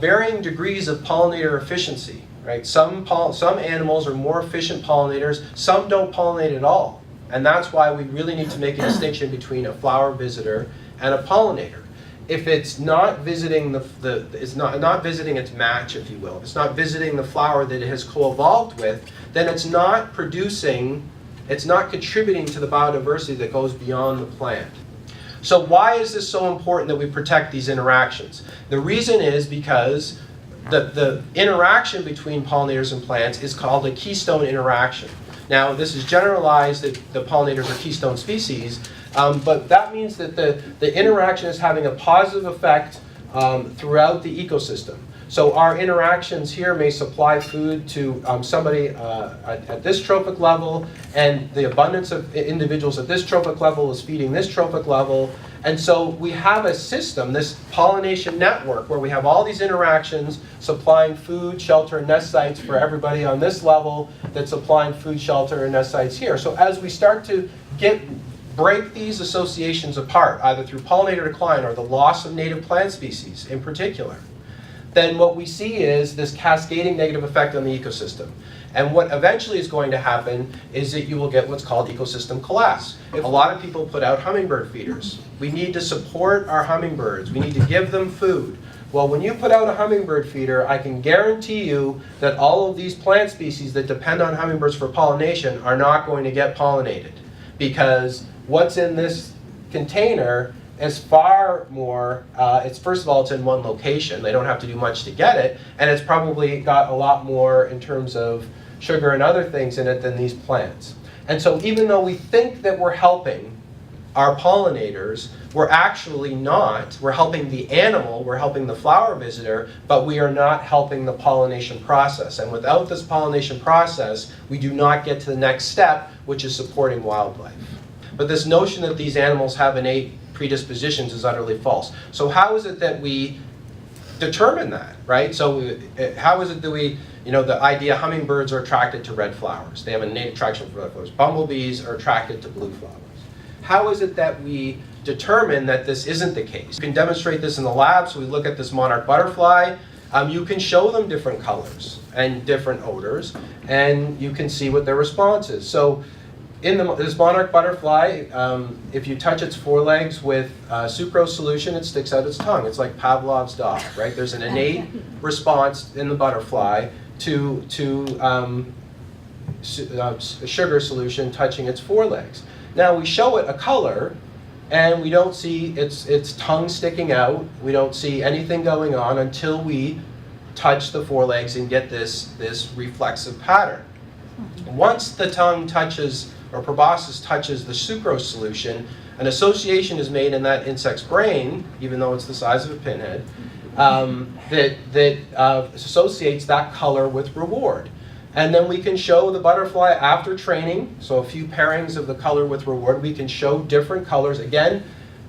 varying degrees of pollinator efficiency. Right? Some animals are more efficient pollinators, some don't pollinate at all. And that's why we really need to make a distinction between a flower visitor and a pollinator. If it's not visiting it's not visiting its match, if you will, if it's not visiting the flower that it has co-evolved with, then it's not contributing to the biodiversity that goes beyond the plant. So why is this so important that we protect these interactions? The reason is because the interaction between pollinators and plants is called a keystone interaction. Now, this is generalized that the pollinators are keystone species, but that means that the interaction is having a positive effect throughout the ecosystem. So our interactions here may supply food to somebody at this trophic level, and the abundance of individuals at this trophic level is feeding this trophic level. And so we have a system, this pollination network, where we have all these interactions supplying food, shelter, and nest sites for everybody on this level that's supplying food, shelter, and nest sites here. So as we start to break these associations apart, either through pollinator decline or the loss of native plant species in particular, then what we see is this cascading negative effect on the ecosystem. And what eventually is going to happen is that you will get what's called ecosystem collapse. A lot of people put out hummingbird feeders. We need to support our hummingbirds. We need to give them food. Well, when you put out a hummingbird feeder, I can guarantee you that all of these plant species that depend on hummingbirds for pollination are not going to get pollinated, because what's in this container is far more, first of all, it's in one location. They don't have to do much to get it, and it's probably got a lot more in terms of sugar and other things in it than these plants. And so even though we think that we're helping our pollinators, we're actually not. We're helping the animal, we're helping the flower visitor, but we are not helping the pollination process. And without this pollination process, we do not get to the next step, which is supporting wildlife. But this notion that these animals have innate predispositions is utterly false. So how is it that we determine that, right? So how is it that we, the idea hummingbirds are attracted to red flowers. They have an innate attraction for red flowers. Bumblebees are attracted to blue flowers. How is it that we determine that this isn't the case? You can demonstrate this in the lab. So we look at this monarch butterfly. You can show them different colors and different odors, and you can see what their response is. So in this monarch butterfly, if you touch its forelegs with sucrose solution, it sticks out its tongue. It's like Pavlov's dog, right? There's an innate response in the butterfly to sugar solution touching its forelegs. Now we show it a color, and we don't see its tongue sticking out. We don't see anything going on until we touch the forelegs and get this reflexive pattern. Once the tongue touches, or proboscis touches the sucrose solution, an association is made in that insect's brain, even though it's the size of a pinhead, that associates that color with reward. And then we can show the butterfly after training, so a few pairings of the color with reward, we can show different colors. Again,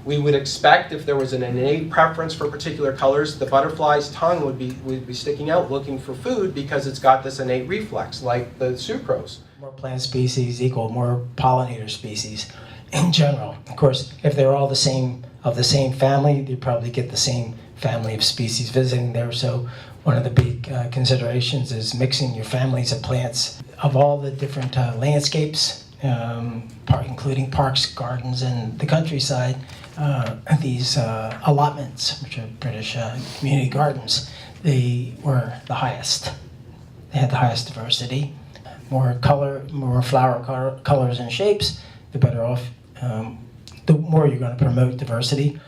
we would expect if there was an innate preference for particular colors, the butterfly's tongue would be sticking out looking for food because it's got this innate reflex, like the sucrose. More plant species equal more pollinator species in general. Of course, if they're all of the same family, you probably get the same family of species visiting there. So one of the big considerations is mixing your families of plants of all the different landscapes, including parks, gardens, and the countryside. These allotments, which are British community gardens, they were the highest. They had the highest diversity. More color, more flower colors and shapes, the better off, the more you're going to promote diversity.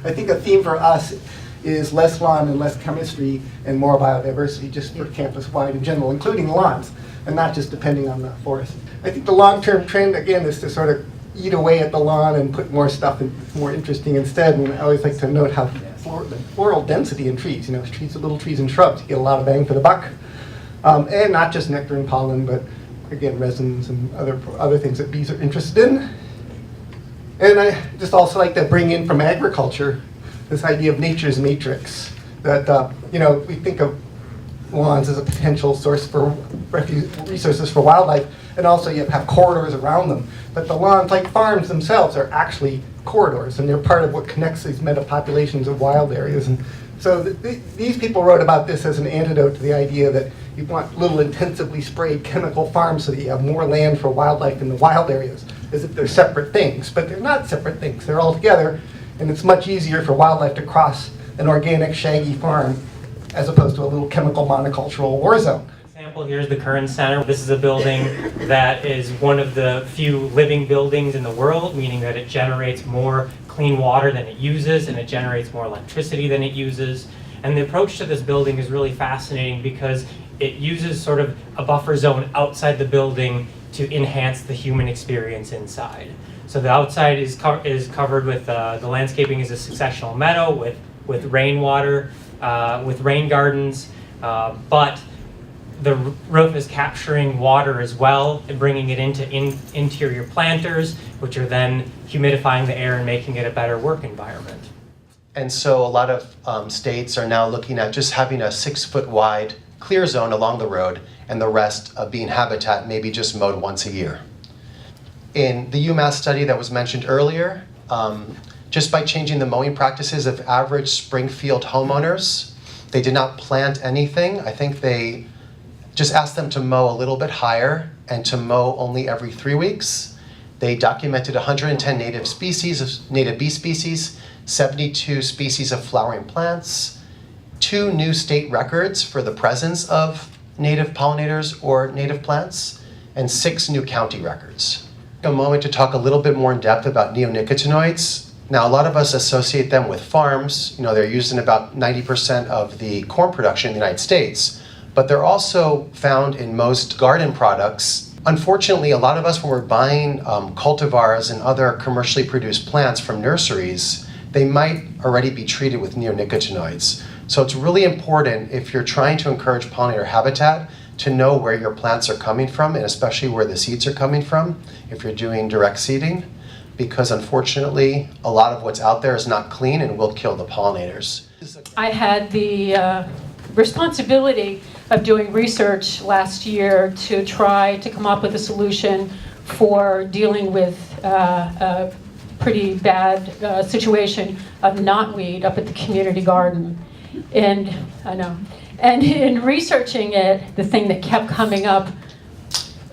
I think a theme for us is less lawn and less chemistry and more biodiversity just for campus-wide in general, including lawns, and not just depending on the forest. I think the long-term trend, again, is to sort of eat away at the lawn and put more stuff in, more interesting instead. And I always like to note how the floral density in trees, little trees and shrubs, you get a lot of bang for the buck. And not just nectar and pollen, but again, resins and other things that bees are interested in. And I just also like to bring in from agriculture this idea of nature's matrix, that we think of lawns as a potential source for resources for wildlife, and also you have corridors around them. But the lawns, like farms themselves, are actually corridors, and they're part of what connects these meta-populations of wild areas. And So these people wrote about this as an antidote to the idea that you want little intensively sprayed chemical farms so that you have more land for wildlife in the wild areas, as if they're separate things. But they're not separate things. They're all together, and it's much easier for wildlife to cross an organic, shaggy farm as opposed to a little chemical monocultural war zone. Example, here's the Curran Center. This is a building that is one of the few living buildings in the world, meaning that it generates more clean water than it uses, and it generates more electricity than it uses. And the approach to this building is really fascinating because it uses sort of a buffer zone outside the building to enhance the human experience inside. So the outside is covered with, the landscaping is a successional meadow with rainwater, with rain gardens, but the roof is capturing water as well and bringing it into interior planters, which are then humidifying the air and making it a better work environment. And so a lot of states are now looking at just having a 6-foot wide clear zone along the road and the rest being habitat, maybe just mowed once a year. In the UMass study that was mentioned earlier, just by changing the mowing practices of average Springfield homeowners, they did not plant anything. I think they just asked them to mow a little bit higher and to mow only every 3 weeks. They documented 110 native bee species, 72 species of flowering plants, 2 new state records for the presence of native pollinators or native plants, and 6 new county records. A moment to talk a little bit more in depth about neonicotinoids. Now, a lot of us associate them with farms. You know, they're used in about 90% of the corn production in the United States, but they're also found in most garden products. Unfortunately, a lot of us, when we're buying cultivars and other commercially produced plants from nurseries, they might already be treated with neonicotinoids. So it's really important, if you're trying to encourage pollinator habitat, to know where your plants are coming from, and especially where the seeds are coming from, if you're doing direct seeding, because unfortunately, a lot of what's out there is not clean and will kill the pollinators. I had the responsibility of doing research last year to try to come up with a solution for dealing with a pretty bad situation of knotweed up at the community garden. And I know. And in researching it, the thing that kept coming up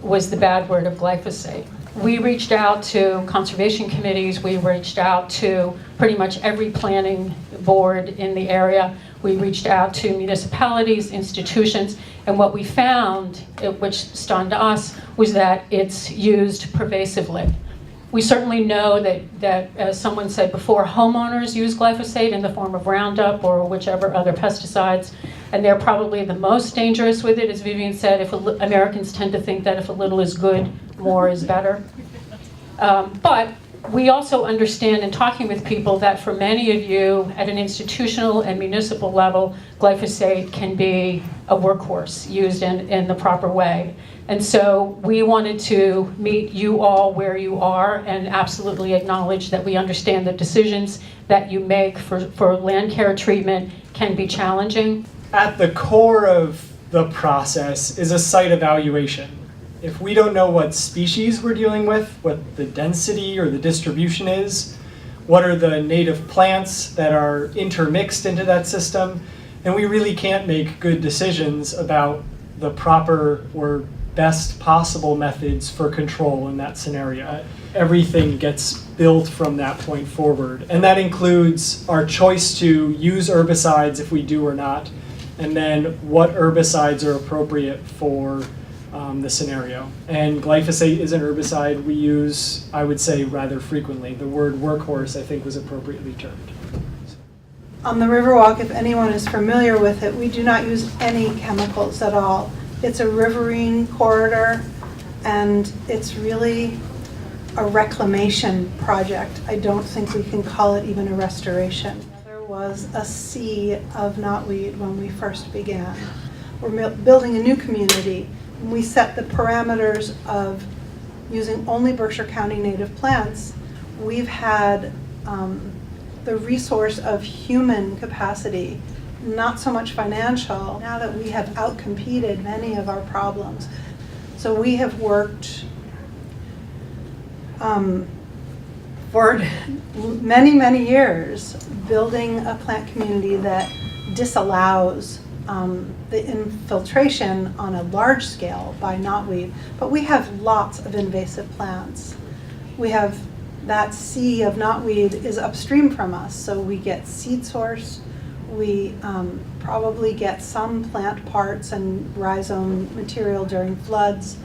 was the bad word of glyphosate. We reached out to conservation committees, we reached out to pretty much every planning board in the area, we reached out to municipalities, institutions, and what we found, which stunned us, was that it's used pervasively. We certainly know that, as someone said before, homeowners use glyphosate in the form of Roundup or whichever other pesticides, and they're probably the most dangerous with it. As Vivian said, Americans tend to think that if a little is good, more is better. But we also understand in talking with people that for many of you at an institutional and municipal level, glyphosate can be a workhorse used in the proper way. And so we wanted to meet you all where you are and absolutely acknowledge that we understand the decisions that you make for land care treatment can be challenging. At the core of the process is a site evaluation. If we don't know what species we're dealing with, what the density or the distribution is, what are the native plants that are intermixed into that system, then we really can't make good decisions about the proper or best possible methods for control in that scenario. Everything gets built from that point forward. And that includes our choice to use herbicides if we do or not, and then what herbicides are appropriate for the scenario. And glyphosate is an herbicide we use, I would say, rather frequently. The word workhorse, I think, was appropriately termed. On the Riverwalk, if anyone is familiar with it, we do not use any chemicals at all. It's a riverine corridor, and it's really a reclamation project. I don't think we can call it even a restoration. There was a sea of knotweed when we first began. We're building a new community. We set the parameters of using only Berkshire County native plants. We've had the resource of human capacity, not so much financial, now that we have outcompeted many of our problems. So we have worked for many, many years building a plant community that disallows the infiltration on a large scale by knotweed, but we have lots of invasive plants. We have that sea of knotweed is upstream from us, so we get seed source, we probably get some plant parts and rhizome material during floods,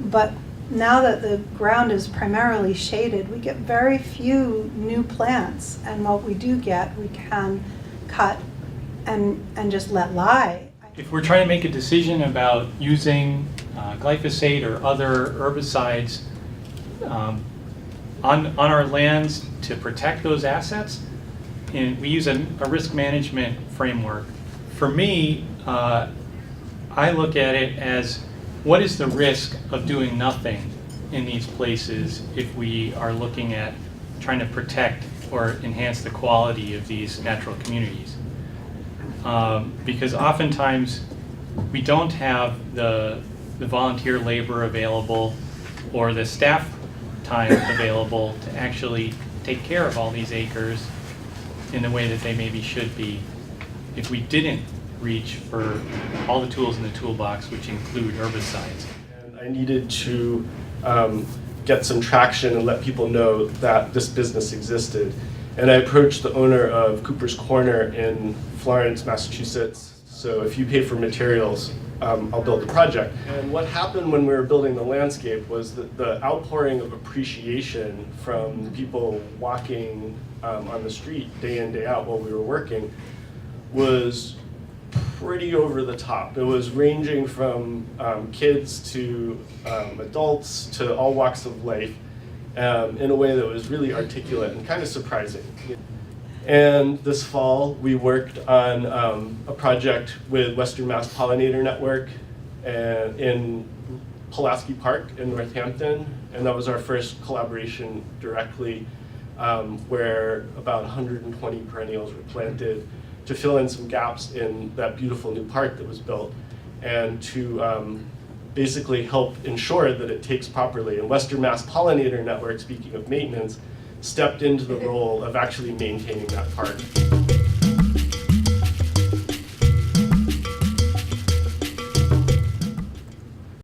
but now that the ground is primarily shaded, we get very few new plants, and what we do get, we can cut and just let lie. If we're trying to make a decision about using glyphosate or other herbicides on our lands to protect those assets, and we use a risk management framework. For me, I look at it as what is the risk of doing nothing in these places if we are looking at trying to protect or enhance the quality of these natural communities. Because oftentimes we don't have the volunteer labor available or the staff time available to actually take care of all these acres in the way that they maybe should be if we didn't reach for all the tools in the toolbox, which include herbicides. And I needed to get some traction and let people know that this business existed. And I approached the owner of Cooper's Corner in Florence, Massachusetts. So if you pay for materials, I'll build the project. And what happened when we were building the landscape was that the outpouring of appreciation from people walking on the street day in, day out while we were working was pretty over the top. It was ranging from kids to adults to all walks of life in a way that was really articulate and kind of surprising. And this fall, we worked on a project with Western Mass Pollinator Network in Pulaski Park in Northampton, and that was our first collaboration directly, where about 120 perennials were planted to fill in some gaps in that beautiful new park that was built, and to basically help ensure that it takes properly. And Western Mass Pollinator Network, speaking of maintenance, stepped into the role of actually maintaining that park.